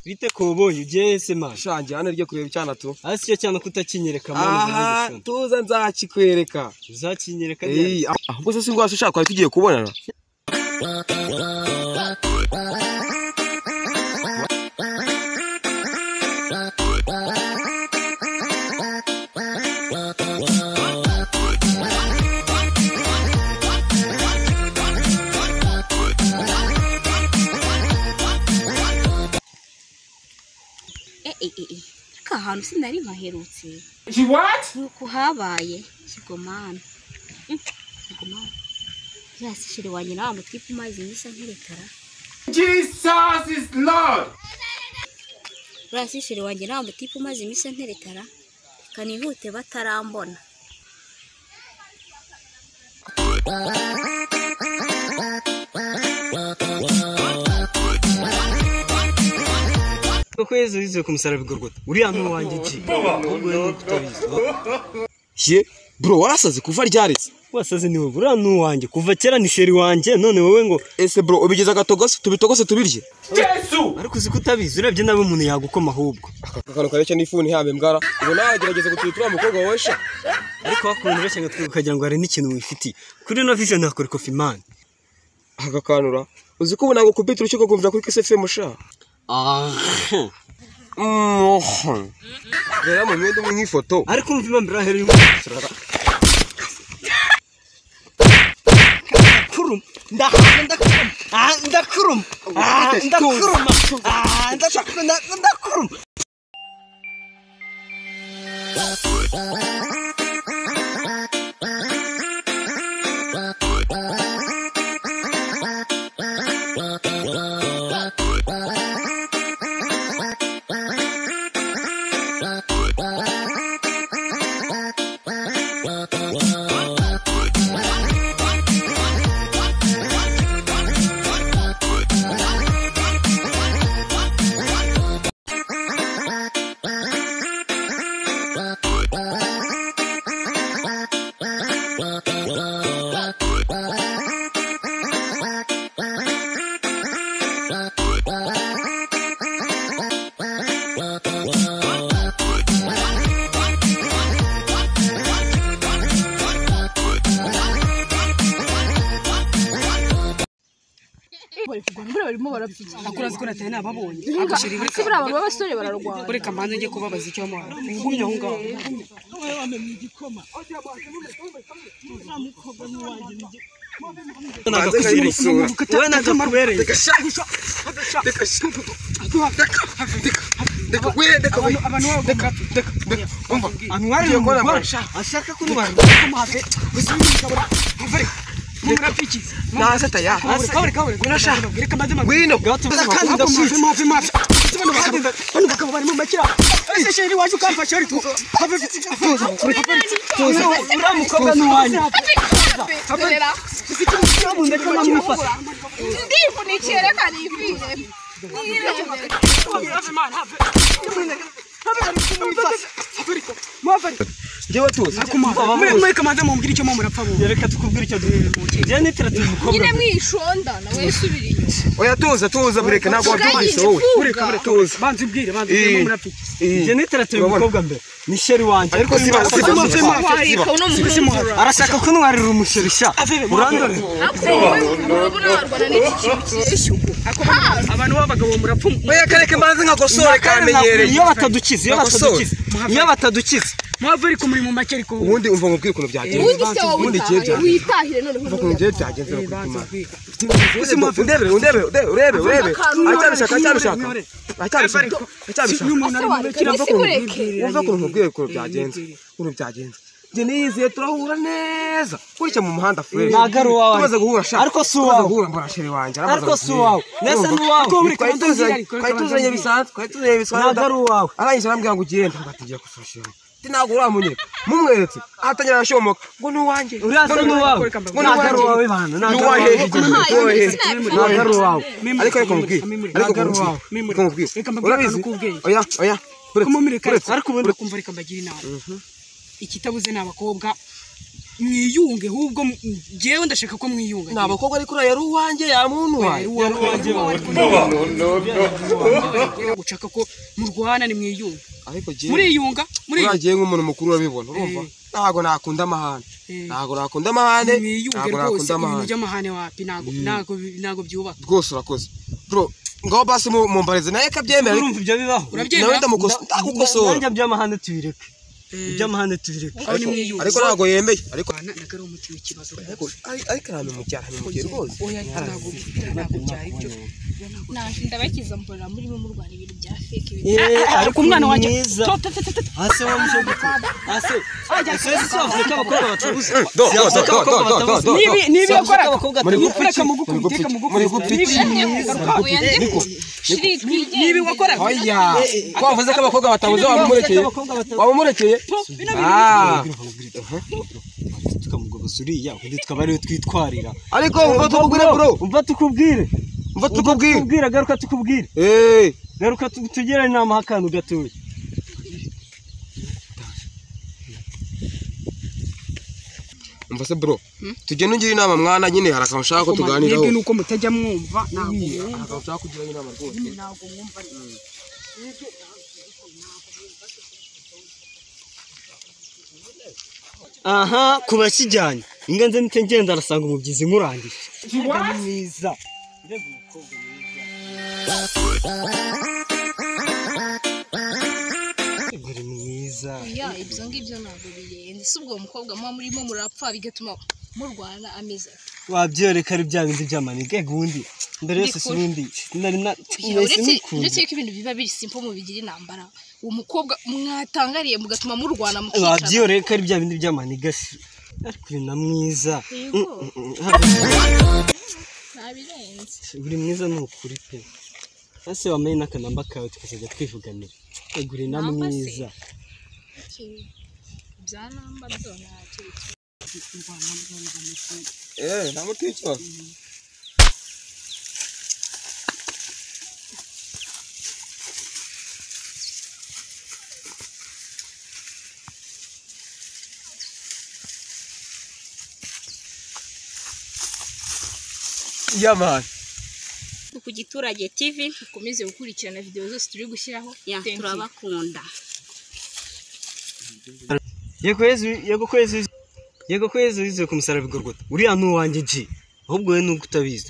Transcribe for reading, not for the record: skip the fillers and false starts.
Bite koboye ugeze ma shanjye hano ryo kureba icyana tu hasi cyo cyane kutakinyereka aha tuza nzakikwereka uzakinyereka ahubwo se singwase ushaka kwari tugiye kubonana ahantu sinari nkaherutse nuko habaye kigomana yasishire wanye nawe mutwipa mazi nyisa nkirekara Jesus is Lord yasishire wanye nawe mutwipa mazi nyisa nkirekara kanihute batarambona kwezi uzize kumusara bigorgota uri hano wanje iki ye bro warasaze kuva ryaretse wasaze niwe uri hano wanje kuva kera ni sheri wanje none wowe ngo ese bro ubigeza gatogose tubitogose tubirye Yesu ariko uzi kutabizi urebye nawe umuntu yagukoma ahubwo akakano kareke n'ifuni hambe mbwara ngo nagerageza gutura mukobwa wesha ariko wakuntu beshye ngo twukagira ngo ari n'ikintu wifiti kuri no vision nakora coffee man akakanura uzi ko ubona ngo kubita urushiko kumvira kuri KSFM sha rero mu mwendo nk'ifoto ariko umva impamvu ahera kurum ndakurum barimo barapfika akurazi ko natane ababonye agashiri buri abantu b'abasore bararwara buri kamanze ngiye kubabaza icyo mo ngumye aho ngaho wowe wamenye igikoma wowe nagakubereye ashaka kunwara murapiki nasata ya kabure urashaka reka maze wino kandi mafi bano bakaba bari mu makira ese sheri waje ukamfasha ari tu tuza uramukobwa n'uwanyu ndivunikiye reka nivire jewe tuza muri kamanze mumbwira icyo murapfa bo reka tukubwira icyo je nitira tumukobwa nyine mwishonda nawe subira inyuma oya tuza bureka ntabwo wabyumvise wowe bureka tuza banze ubwire murapfa je nitira tumukobwa mbere ni sheri wanje ariko arashaka kunwarira umusheri sha urandore abantu b'abagabo murapfa oya kareke mbanze nkagosore kamenyereye iyo batadukize mwava ariko muri mu make ariko ubundi umva ngubwire ukuntu byagenze ubundi kiye witahire none umva ukuntu byagenze urebe acyabishaka n'umuntu ari mu make umva ukuntu nkubwire ukuntu byagenze njye niyizeye turahura neza kurya mu muhanda fresh ntago ari uwawe tumaze guhura shaka ariko si uwawe guhura mbona sheri wanjye ariko si uwawe nese ni uwawe twahituzanye bisanzwe ntago ari uwawe arangije arambwira ngo ugende ngatigiye kusoshera ntabwo uramunye mumweretse ahatangira arashomoka ngo ni uwanjye urasa ni uwawe ntago ari uwawe bana ntago ari uwawe ariko mubwire ariko mubwire urabizi oya ariko ubundi kumva reka mbagira inama ikitabuze ni abakobwa mwiyunge ahubwo ngewe ndashaka ko mwiyunga ni abakobwa ariko uriya yari uwanjye yamuntu gushaka ko murwana ni mwiyunga ariko muriyunga uragiye nk'umuntu mukuru urabibona urumva ntabwo nakunda amahane ntabwo nakunda amahane mwiyunge rwose ibintu by'amahane wapi ntabwo byubaka rwose urakoze bro ngaho basi mumbareze nawe kabyemera urumva ibyo bibaho nawe ndamukosora nanjye by'amahane tubireke iby'amahane tubireke ariko ntabwo yemeye ariko nagari umuti w'ikibazo ariko nta mumujyana nimugere rwose oya ntabwo byari byo ndabakiza mbona murimo murwana ibintu bya fake ariko umwana wanjye hasi wamuje gute hasi ese wavuze ko abakobwa batabuze nibi yakora muri nibi wakora oya ko wavuze ko abakobwa batabuze wabumurekeye tukamugoboza uriya ubundi tukaba ariwe twitwarira ariko umva tukubwire bro umva tukubwire garuka tukubwire garuka tugere inama hakantu gatoya umva se bro tugende ungire inama mwana nyine hari akantu ushaka ko tuganiraho yebwe nuko mutajya mwumva ntabwo akantu ushaka kugira inama rwose ntabwo mwumva aha kubakijyanye inganze nite ngenda arasanga umubyizi nkurangije mwiza uri mwiza ya ibyo ngibyo ntabwo biyenze si ubwo mukobwa muba murimo murapfa bigatuma murwana ameze wabyoreka ari bya bindi by'amaniga gundi mbere yose si ibindi uretse ko ibintu biba biri simple mubigira intambara uwo mukobwa mwatangariye mugatuma murwana mukicana wabyoreka ari bya bindi by'amaniga ariko uri na mwiza ntabirenze uri mwiza ni ukuri pe ese wamenye n'akanamba kawe tukazajya twivuganira uri na mwiza bya namba byo ntacyo nta muti w'ikibazo yamani ku Giturage TV ukomeze gukurikirana video zose turi gushyiraho turabakunda yego kwezi wize ku musaraba bigorgota uriya n'uwanjye ji ahubwo we nuko utabizi